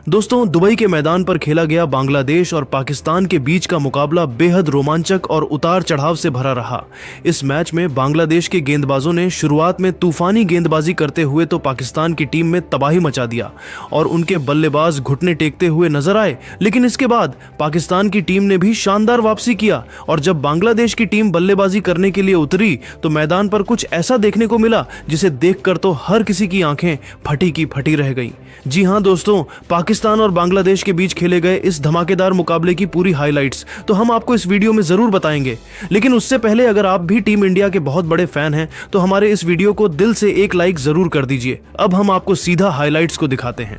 दोस्तों, दुबई के मैदान पर खेला गया बांग्लादेश और पाकिस्तान के बीच का मुकाबला बेहद रोमांचक और उतार चढ़ाव से भरा रहा। इस मैच में बांग्लादेश के गेंदबाजों ने शुरुआत में तूफानी गेंदबाजी करते हुए तो पाकिस्तान की टीम में तबाही मचा दिया और उनके बल्लेबाज घुटने टेकते हुए नजर आए। लेकिन इसके बाद पाकिस्तान की टीम ने भी शानदार वापसी किया और जब बांग्लादेश की टीम बल्लेबाजी करने के लिए उतरी तो मैदान पर कुछ ऐसा देखने को मिला जिसे देखकर तो हर किसी की आंखें फटी की फटी रह गईं। जी हां दोस्तों, पाकिस्तान और बांग्लादेश के बीच खेले गए इस धमाकेदार मुकाबले की पूरी हाइलाइट्स तो हम आपको इस वीडियो में जरूर बताएंगे। लेकिन उससे पहले अगर आप भी टीम इंडिया के बहुत बड़े फैन हैं तो हमारे इस वीडियो को दिल से एक लाइक जरूर कर दीजिए। अब हम आपको सीधा हाइलाइट्स को दिखाते हैं।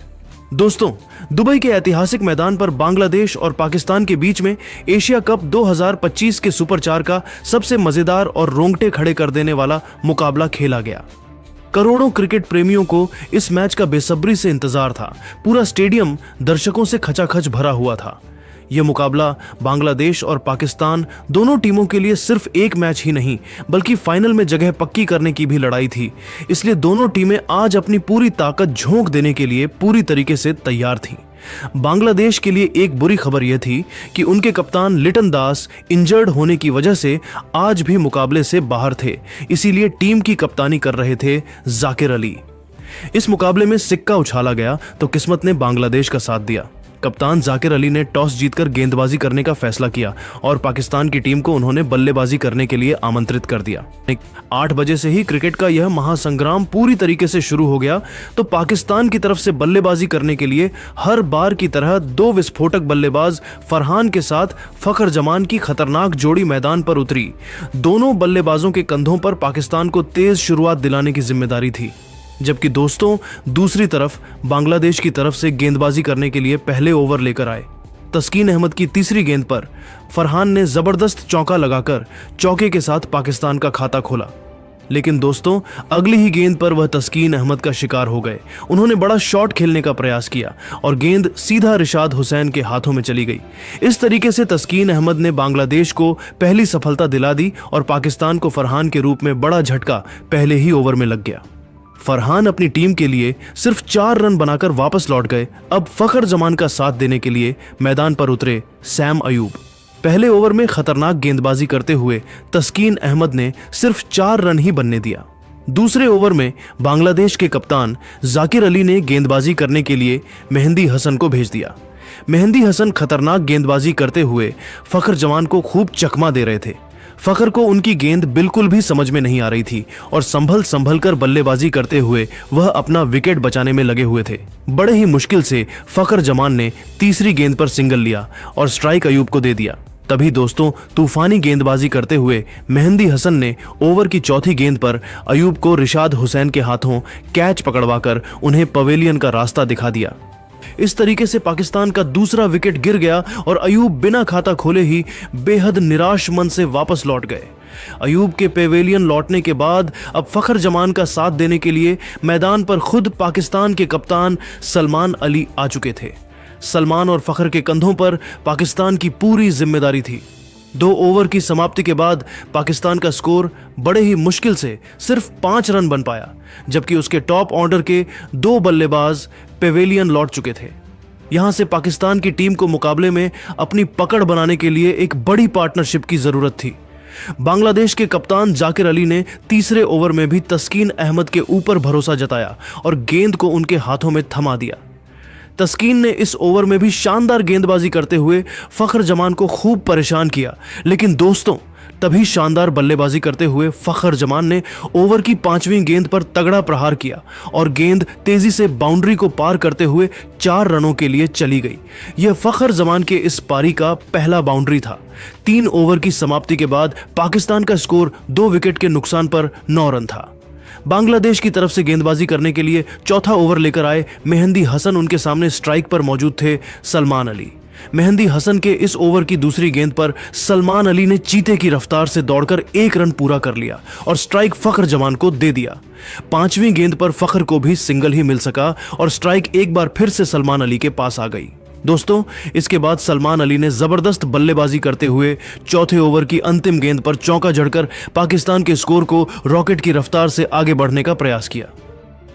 दोस्तों, दुबई के ऐतिहासिक मैदान पर बांग्लादेश और पाकिस्तान के बीच में एशिया कप 2025 के सुपर 4 का सबसे मजेदार और रोंगटे खड़े कर देने वाला मुकाबला खेला गया। करोड़ों क्रिकेट प्रेमियों को इस मैच का बेसब्री से इंतजार था। पूरा स्टेडियम दर्शकों से खचाखच भरा हुआ था। यह मुकाबला बांग्लादेश और पाकिस्तान दोनों टीमों के लिए सिर्फ एक मैच ही नहीं बल्कि फाइनल में जगह पक्की करने की भी लड़ाई थी। इसलिए दोनों टीमें आज अपनी पूरी ताकत झोंक देने के लिए पूरी तरीके से तैयार थीं। बांग्लादेश के लिए एक बुरी खबर यह थी कि उनके कप्तान लिटन दास इंजर्ड होने की वजह से आज भी मुकाबले से बाहर थे। इसीलिए टीम की कप्तानी कर रहे थे जाकिर अली। इस मुकाबले में सिक्का उछाला गया तो किस्मत ने बांग्लादेश का साथ दिया। कप्तान जाकिर अली ने टॉस जीतकर गेंदबाजी करने का फैसला किया और पाकिस्तान की टीम को उन्होंने बल्लेबाजी करने के लिए आमंत्रित कर दिया। 8 बजे से ही क्रिकेट का यह महासंग्राम पूरी तरीके से शुरू हो गया। तो पाकिस्तान की तरफ से बल्लेबाजी करने के लिए हर बार की तरह 2 विस्फोटक बल्लेबाज फरहान के साथ फखर जमान की खतरनाक जोड़ी मैदान पर उतरी। दोनों बल्लेबाजों के कंधों पर पाकिस्तान को तेज शुरुआत दिलाने की जिम्मेदारी थी। जबकि दोस्तों, दूसरी तरफ बांग्लादेश की तरफ से गेंदबाजी करने के लिए पहले ओवर लेकर आए। तस्कीन अहमद की तीसरी गेंद पर फरहान ने जबरदस्त चौका लगाकर चौके के साथ पाकिस्तान का खाता खोला। लेकिन दोस्तों, अगली ही गेंद पर वह तस्कीन अहमद का शिकार हो गए। उन्होंने बड़ा शॉट खेलने का प्रयास किया और गेंद सीधा रिशाद हुसैन के हाथों में चली गई। इस तरीके से तस्कीन अहमद ने बांग्लादेश को पहली सफलता दिला दी और पाकिस्तान को फरहान के रूप में बड़ा झटका पहले ही ओवर में लग गया। फरहान अपनी टीम के लिए सिर्फ 4 रन बनाकर वापस लौट गए। अब फखर जमान का साथ देने के लिए मैदान पर उतरे सैम अयूब। पहले ओवर में खतरनाक गेंदबाजी करते हुए तस्कीन अहमद ने सिर्फ 4 रन ही बनने दिया। दूसरे ओवर में बांग्लादेश के कप्तान जाकिर अली ने गेंदबाजी करने के लिए मेहंदी हसन को भेज दिया। मेहंदी हसन खतरनाक गेंदबाजी करते हुए फखर जमान को खूब चकमा दे रहे थे। फखर को उनकी गेंद बिल्कुल भी समझ में नहीं आ रही थी और संभल कर बल्लेबाजी करते हुए वह अपना विकेट बचाने में लगे हुए थे। बड़े ही मुश्किल से फखर जमान ने तीसरी गेंद पर सिंगल लिया और स्ट्राइक अयूब को दे दिया। तभी दोस्तों, तूफानी गेंदबाजी करते हुए मेहंदी हसन ने ओवर की चौथी गेंद पर अयूब को रिशाद हुसैन के हाथों कैच पकड़वाकर उन्हें पवेलियन का रास्ता दिखा दिया। इस तरीके से पाकिस्तान का दूसरा विकेट गिर गया और अयूब बिना खाता खोले ही बेहद निराश मन से वापस लौट गए। अयूब के पेवेलियन लौटने के बाद अब फखर जमान का साथ देने के लिए मैदान पर खुद पाकिस्तान के कप्तान सलमान अली आ चुके थे। सलमान और फखर के कंधों पर पाकिस्तान की पूरी जिम्मेदारी थी। 2 ओवर की समाप्ति के बाद पाकिस्तान का स्कोर बड़े ही मुश्किल से सिर्फ 5 रन बन पाया, जबकि उसके टॉप ऑर्डर के 2 बल्लेबाज पेवेलियन लौट चुके थे। यहां से पाकिस्तान की टीम को मुकाबले में अपनी पकड़ बनाने के लिए एक बड़ी पार्टनरशिप की जरूरत थी। बांग्लादेश के कप्तान जाकिर अली ने तीसरे ओवर में भी तस्कीन अहमद के ऊपर भरोसा जताया और गेंद को उनके हाथों में थमा दिया। तस्कीन ने इस ओवर में भी शानदार गेंदबाजी करते हुए फखर जमान को खूब परेशान किया। लेकिन दोस्तों, तभी शानदार बल्लेबाजी करते हुए फखर जमान ने ओवर की 5वीं गेंद पर तगड़ा प्रहार किया और गेंद तेजी से बाउंड्री को पार करते हुए 4 रनों के लिए चली गई। यह फखर जमान के इस पारी का पहला बाउंड्री था। 3 ओवर की समाप्ति के बाद पाकिस्तान का स्कोर 2 विकेट के नुकसान पर 9 रन था। बांग्लादेश की तरफ से गेंदबाजी करने के लिए चौथा ओवर लेकर आए मेहंदी हसन। उनके सामने स्ट्राइक पर मौजूद थे सलमान अली। मेहंदी हसन के इस ओवर की दूसरी गेंद पर सलमान अली ने चीते की रफ्तार से दौड़कर 1 रन पूरा कर लिया और स्ट्राइक फखर जमान को दे दिया। 5वीं गेंद पर फखर को भी सिंगल ही मिल सका और स्ट्राइक एक बार फिर से सलमान अली के पास आ गई। दोस्तों, इसके बाद सलमान अली ने जबरदस्त बल्लेबाजी करते हुए चौथे ओवर की अंतिम गेंद पर चौका जड़कर पाकिस्तान के स्कोर को रॉकेट की रफ्तार से आगे बढ़ने का प्रयास किया।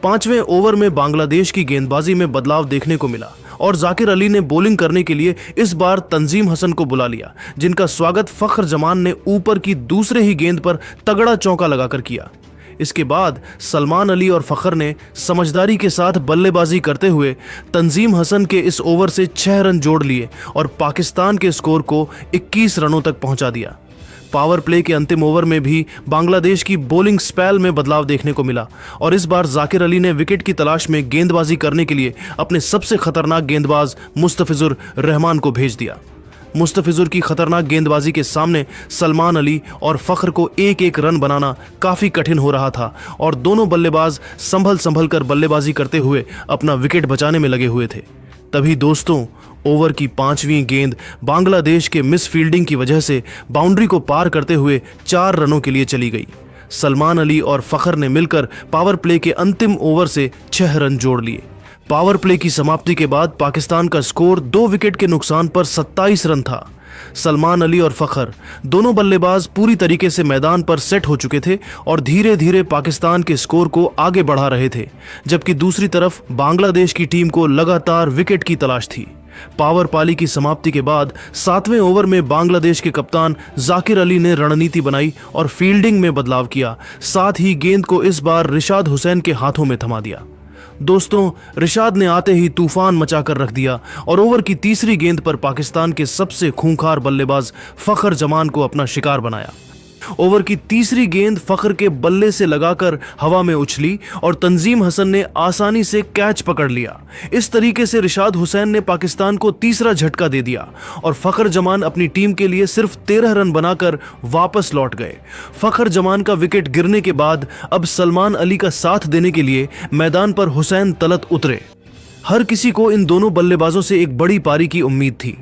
5वें ओवर में बांग्लादेश की गेंदबाजी में बदलाव देखने को मिला और जाकिर अली ने बॉलिंग करने के लिए इस बार तंजीम हसन को बुला लिया, जिनका स्वागत फखर जमान ने ऊपर की दूसरे ही गेंद पर तगड़ा चौका लगाकर किया। इसके बाद सलमान अली और फखर ने समझदारी के साथ बल्लेबाजी करते हुए तंजीम हसन के इस ओवर से 6 रन जोड़ लिए और पाकिस्तान के स्कोर को 21 रनों तक पहुंचा दिया। पावर प्ले के अंतिम ओवर में भी बांग्लादेश की बॉलिंग स्पेल में बदलाव देखने को मिला और इस बार जाकिर अली ने विकेट की तलाश में गेंदबाजी करने के लिए अपने सबसे खतरनाक गेंदबाज मुस्तफिजुर रहमान को भेज दिया। मुस्तफिजुर की खतरनाक गेंदबाजी के सामने सलमान अली और फखर को एक एक रन बनाना काफी कठिन हो रहा था और दोनों बल्लेबाज संभल कर बल्लेबाजी करते हुए अपना विकेट बचाने में लगे हुए थे। तभी दोस्तों, ओवर की 5वीं गेंद बांग्लादेश के मिस फील्डिंग की वजह से बाउंड्री को पार करते हुए 4 रनों के लिए चली गई। सलमान अली और फखर ने मिलकर पावर प्ले के अंतिम ओवर से 6 रन जोड़ लिए। पावर प्ले की समाप्ति के बाद पाकिस्तान का स्कोर 2 विकेट के नुकसान पर 27 रन था। सलमान अली और फखर दोनों बल्लेबाज पूरी तरीके से मैदान पर सेट हो चुके थे और धीरे धीरे पाकिस्तान के स्कोर को आगे बढ़ा रहे थे, जबकि दूसरी तरफ बांग्लादेश की टीम को लगातार विकेट की तलाश थी। पावर पाली की समाप्ति के बाद 7वें ओवर में बांग्लादेश के कप्तान जाकिर अली ने रणनीति बनाई और फील्डिंग में बदलाव किया, साथ ही गेंद को इस बार रिशाद हुसैन के हाथों में थमा दिया। दोस्तों, रिशाद ने आते ही तूफान मचाकर रख दिया और ओवर की तीसरी गेंद पर पाकिस्तान के सबसे खूंखार बल्लेबाज फखर जमान को अपना शिकार बनाया। ओवर की तीसरी गेंद फखर के बल्ले से लगाकर हवा में उछली और तंजीम हसन ने आसानी से कैच पकड़ लिया। इस तरीके से रिशाद हुसैन ने पाकिस्तान को तीसरा झटका दे दिया और फखर जमान अपनी टीम के लिए सिर्फ 13 रन बनाकर वापस लौट गए। फखर जमान का विकेट गिरने के बाद अब सलमान अली का साथ देने के लिए मैदान पर हुसैन तलत उतरे। हर किसी को इन दोनों बल्लेबाजों से एक बड़ी पारी की उम्मीद थी।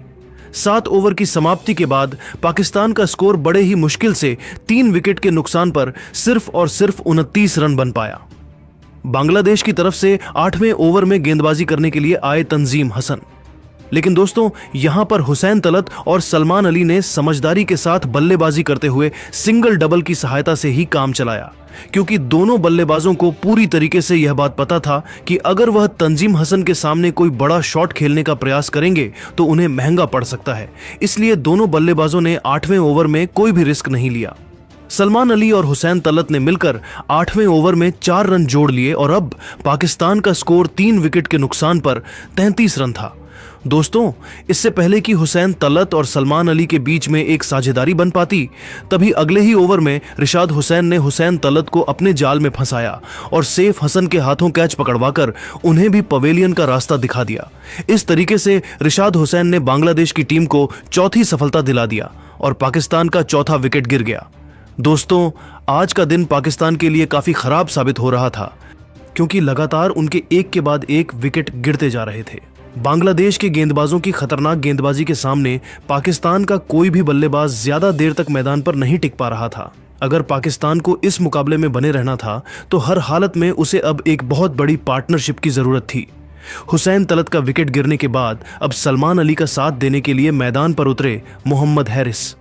7 ओवर की समाप्ति के बाद पाकिस्तान का स्कोर बड़े ही मुश्किल से 3 विकेट के नुकसान पर सिर्फ और सिर्फ 29 रन बन पाया। बांग्लादेश की तरफ से 8वें ओवर में गेंदबाजी करने के लिए आए तंजीम हसन, लेकिन दोस्तों यहां पर हुसैन तलत और सलमान अली ने समझदारी के साथ बल्लेबाजी करते हुए सिंगल डबल की सहायता से ही काम चलाया, क्योंकि दोनों बल्लेबाजों को पूरी तरीके से यह बात पता था कि अगर वह तंजीम हसन के सामने कोई बड़ा शॉट खेलने का प्रयास करेंगे तो उन्हें महंगा पड़ सकता है। इसलिए दोनों बल्लेबाजों ने 8वें ओवर में कोई भी रिस्क नहीं लिया। सलमान अली और हुसैन तलत ने मिलकर 8वें ओवर में 4 रन जोड़ लिए और अब पाकिस्तान का स्कोर 3 विकेट के नुकसान पर 33 रन था। दोस्तों, इससे पहले कि हुसैन तलत और सलमान अली के बीच में एक साझेदारी बन पाती, तभी अगले ही ओवर में रिशाद हुसैन ने हुसैन तलत को अपने जाल में फंसाया और सैफ हसन के हाथों कैच पकड़वाकर उन्हें भी पवेलियन का रास्ता दिखा दिया। इस तरीके से रिशाद हुसैन ने बांग्लादेश की टीम को चौथी सफलता दिला दिया और पाकिस्तान का चौथा विकेट गिर गया। दोस्तों, आज का दिन पाकिस्तान के लिए काफी खराब साबित हो रहा था, क्योंकि लगातार उनके एक के बाद एक विकेट गिरते जा रहे थे। बांग्लादेश के गेंदबाजों की खतरनाक गेंदबाजी के सामने पाकिस्तान का कोई भी बल्लेबाज ज्यादा देर तक मैदान पर नहीं टिक पा रहा था। अगर पाकिस्तान को इस मुकाबले में बने रहना था तो हर हालत में उसे अब एक बहुत बड़ी पार्टनरशिप की जरूरत थी। हुसैन तलत का विकेट गिरने के बाद अब सलमान अली का साथ देने के लिए मैदान पर उतरे मोहम्मद हैरिस।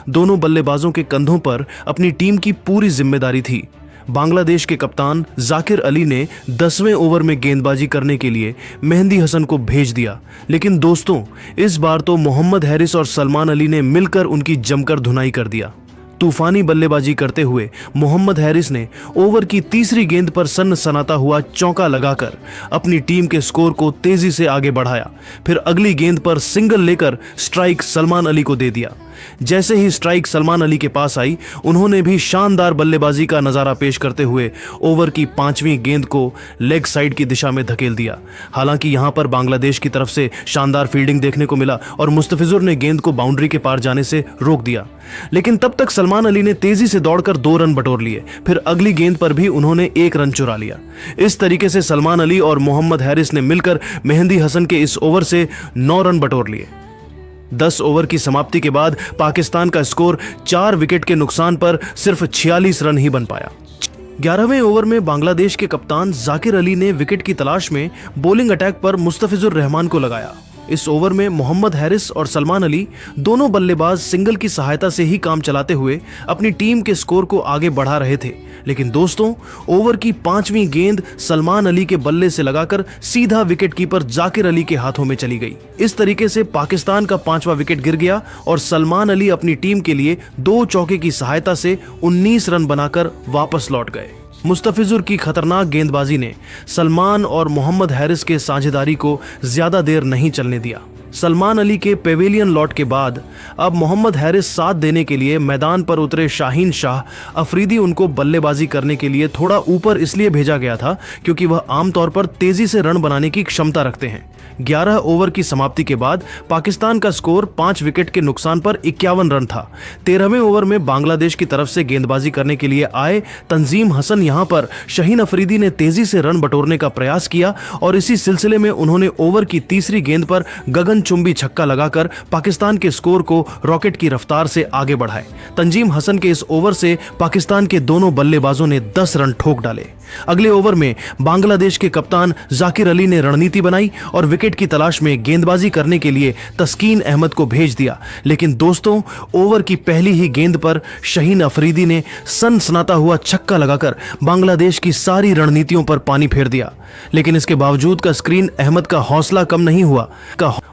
दोनों बल्लेबाजों के कंधों पर अपनी टीम की पूरी जिम्मेदारी थी। बांग्लादेश के कप्तान जाकिर अली ने 10वें ओवर में गेंदबाजी करने के लिए मेहंदी हसन को भेज दिया, लेकिन दोस्तों इस बार तो मोहम्मद हैरिस और सलमान अली ने मिलकर उनकी जमकर धुनाई कर दिया। तूफानी बल्लेबाजी करते हुए मोहम्मद हैरिस ने ओवर की तीसरी गेंद पर सनसनाता हुआ चौका लगाकर अपनी टीम के स्कोर को तेजी से आगे बढ़ाया। फिर अगली गेंद पर सिंगल लेकर स्ट्राइक सलमान अली को दे दिया। जैसे ही स्ट्राइक सलमान अली के पास आई, उन्होंने भी शानदार बल्लेबाजी का नजारा पेश करते हुए ओवर की 5वीं गेंद को लेग साइड की दिशा में धकेल दिया। हालांकि यहां पर बांग्लादेश की तरफ से शानदार फील्डिंग देखने को मिला और मुस्तफिजुर ने गेंद को बाउंड्री के पार जाने से रोक दिया, लेकिन तब तक सलमान अली ने तेजी से दौड़कर 2 रन बटोर लिए। फिर अगली गेंद पर भी उन्होंने 1 रन चुरा लिया। इस तरीके से सलमान अली और मोहम्मद हैरिस ने मिलकर मेहंदी हसन के इस ओवर से 9 रन बटोर लिए। 10 ओवर की समाप्ति के बाद पाकिस्तान का स्कोर 4 विकेट के नुकसान पर सिर्फ 46 रन ही बन पाया। 11वें ओवर में बांग्लादेश के कप्तान जाकिर अली ने विकेट की तलाश में बॉलिंग अटैक पर मुस्तफिजुर रहमान को लगाया। इस ओवर में मोहम्मद हैरिस और सलमान अली दोनों बल्लेबाज सिंगल की सहायता से ही काम चलाते हुए अपनी टीम के स्कोर को आगे बढ़ा रहे थे। लेकिन दोस्तों, ओवर की 5वीं गेंद सलमान अली के बल्ले से लगाकर सीधा विकेटकीपर जाकिर अली के हाथों में चली गई। इस तरीके से पाकिस्तान का 5वां विकेट गिर गया और सलमान अली अपनी टीम के लिए 2 चौके की सहायता से 19 रन बनाकर वापस लौट गए। मुस्तफिजुर की खतरनाक गेंदबाजी ने सलमान और मोहम्मद हैरिस के साझेदारी को ज्यादा देर नहीं चलने दिया। सलमान अली के पेविलियन लौट के बाद अब मोहम्मद हैरिस साथ देने के लिए मैदान पर उतरे शाहीन शाह अफरीदी उनको बल्लेबाजी करने के लिए थोड़ा ऊपर इसलिए भेजा गया था क्योंकि वह आमतौर पर तेजी से रन बनाने की क्षमता रखते हैं। 11 ओवर की समाप्ति के बाद पाकिस्तान का स्कोर 5 विकेट के नुकसान पर 51 रन था। 13वें ओवर में बांग्लादेश की तरफ से गेंदबाजी करने के लिए आए तंजीम हसन यहां पर शाहीन अफरीदी ने तेजी से रन बटोरने का प्रयास किया और इसी सिलसिले में उन्होंने ओवर की तीसरी गेंद पर गगनचुंबी छक्का लगाकर पाकिस्तान के स्कोर को रॉकेट की रफ्तार से आगे बढ़ाए। तंजीम हसन के इस ओवर से पाकिस्तान के दोनों बल्लेबाजों ने 10 रन ठोक डाले। अगले ओवर में बांग्लादेश के कप्तान जाकिर अली ने रणनीति बनाई और विकेट की तलाश में गेंदबाजी करने के लिए तस्कीन अहमद को भेज दिया। लेकिन दोस्तों, ओवर की पहली ही गेंद पर शाहीन अफरीदी ने सनसनाता हुआ छक्का लगाकर बांग्लादेश की सारी रणनीतियों पर पानी फेर दिया। लेकिन इसके बावजूद का स्क्रीन अहमद का हौसला कम नहीं हुआ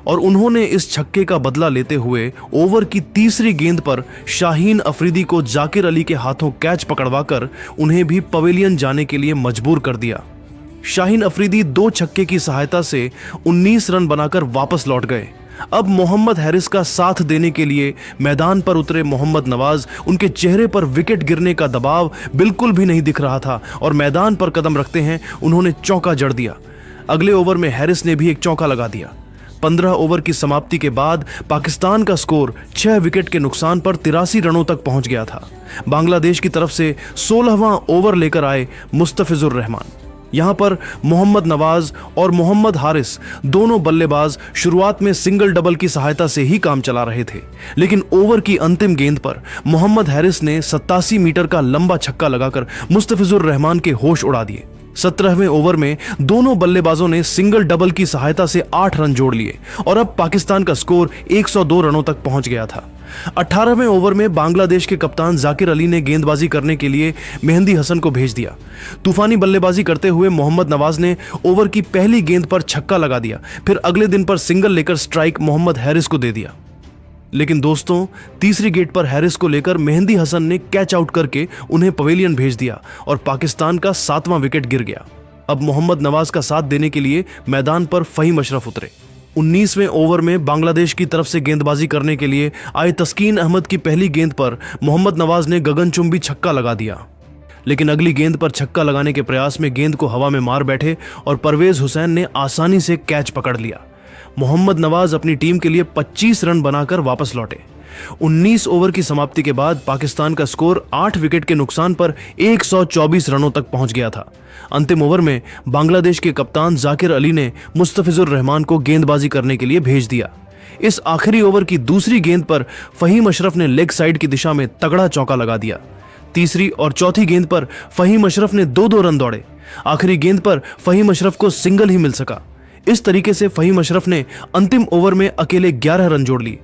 और उन्होंने इस छक्के का बदला लेते हुए ओवर की तीसरी गेंद पर शाहीन अफरीदी को जाकिर अली के हाथों कैच पकड़वाकर उन्हें भी पवेलियन जाने के लिए मजबूर कर दिया। शाहीन अफरीदी 2 छक्के की सहायता से 19 रन बनाकर वापस लौट गए। अब मोहम्मद हैरिस का साथ देने के लिए मैदान पर उतरे मोहम्मद नवाज, उनके चेहरे पर विकेट गिरने का दबाव बिल्कुल भी नहीं दिख रहा था और मैदान पर कदम रखते हैं उन्होंने चौका जड़ दिया। अगले ओवर में हैरिस ने भी एक चौका लगा दिया। 15 ओवर की समाप्ति के बाद पाकिस्तान का स्कोर 6 विकेट के नुकसान पर 83 रनों तक पहुंच गया था। बांग्लादेश की तरफ से 16वां ओवर लेकर आए मुस्तफिजुर रहमान। यहां पर मोहम्मद नवाज और मोहम्मद हारिस दोनों बल्लेबाज शुरुआत में सिंगल डबल की सहायता से ही काम चला रहे थे, लेकिन ओवर की अंतिम गेंद पर मोहम्मद हारिस ने 87 मीटर का लंबा छक्का लगाकर मुस्तफिजुर रहमान के होश उड़ा दिए। 17वें ओवर में दोनों बल्लेबाजों ने सिंगल डबल की सहायता से 8 रन जोड़ लिए और अब पाकिस्तान का स्कोर 102 रनों तक पहुंच गया था। 18वें ओवर में बांग्लादेश के कप्तान जाकिर अली ने गेंदबाजी करने के लिए मेहंदी हसन को भेज दिया। तूफानी बल्लेबाजी करते हुए मोहम्मद नवाज ने ओवर की पहली गेंद पर छक्का लगा दिया, फिर अगले दिन पर सिंगल लेकर स्ट्राइक मोहम्मद हैरिस को दे दिया। लेकिन दोस्तों, तीसरी गेंद पर हैरिस को लेकर मेहंदी हसन ने कैच आउट करके उन्हें पवेलियन भेज दिया और पाकिस्तान का 7वां विकेट गिर गया। अब मोहम्मद नवाज का साथ देने के लिए मैदान पर फहीम अशरफ उतरे। 19वें ओवर में बांग्लादेश की तरफ से गेंदबाजी करने के लिए आए तस्कीन अहमद की पहली गेंद पर मोहम्मद नवाज ने गगनचुंबी छक्का लगा दिया, लेकिन अगली गेंद पर छक्का लगाने के प्रयास में गेंद को हवा में मार बैठे और परवेज हुसैन ने आसानी से कैच पकड़ लिया। मोहम्मद नवाज अपनी टीम के लिए 25 रन बनाकर वापस लौटे। 19 ओवर की समाप्ति के बाद पाकिस्तान का स्कोर 8 विकेट के नुकसान पर 124 रनों तक पहुंच गया था। अंतिम ओवर में बांग्लादेश के कप्तान जाकिर अली ने मुस्तफिजुर रहमान को गेंदबाजी करने के लिए भेज दिया। इस आखिरी ओवर की दूसरी गेंद पर फहीम अशरफ ने लेग साइड की दिशा में तगड़ा चौका लगा दिया। तीसरी और चौथी गेंद पर फहीम अशरफ ने 2-2 रन दौड़े। आखिरी गेंद पर फहीम अशरफ को सिंगल ही मिल सका। इस तरीके से फहीम अशरफ ने अंतिम ओवर में अकेले 11 रन जोड़ लिए।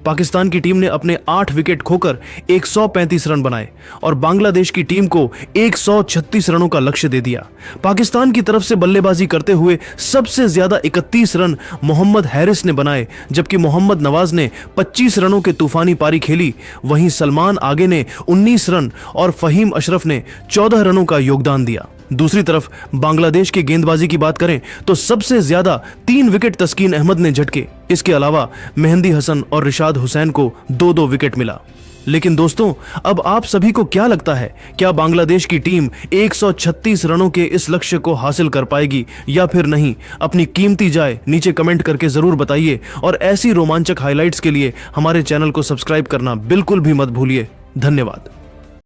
पाकिस्तान की टीम ने अपने 8 विकेट खोकर 135 रन बनाए और बांग्लादेश की टीम को 136 रनों का लक्ष्य दे दिया। पाकिस्तान की तरफ से बल्लेबाजी करते हुए सबसे ज्यादा 31 रन मोहम्मद हैरिस ने बनाए, जबकि मोहम्मद नवाज ने 25 रनों के तूफानी पारी खेली। वहीं सलमान आगे ने 19 रन और फहीम अशरफ ने 14 रनों का योगदान दिया। दूसरी तरफ बांग्लादेश की गेंदबाजी की बात करें तो सबसे ज्यादा 3 विकेट तस्कीन अहमद ने झटके। इसके अलावा मेहंदी हसन और रिशाद हुसैन को 2-2 विकेट मिला। लेकिन दोस्तों, अब आप सभी को क्या लगता है, क्या बांग्लादेश की टीम 136 रनों के इस लक्ष्य को हासिल कर पाएगी या फिर नहीं? अपनी कीमती राय नीचे कमेंट करके जरूर बताइए और ऐसी रोमांचक हाइलाइट्स के लिए हमारे चैनल को सब्सक्राइब करना बिल्कुल भी मत भूलिए। धन्यवाद।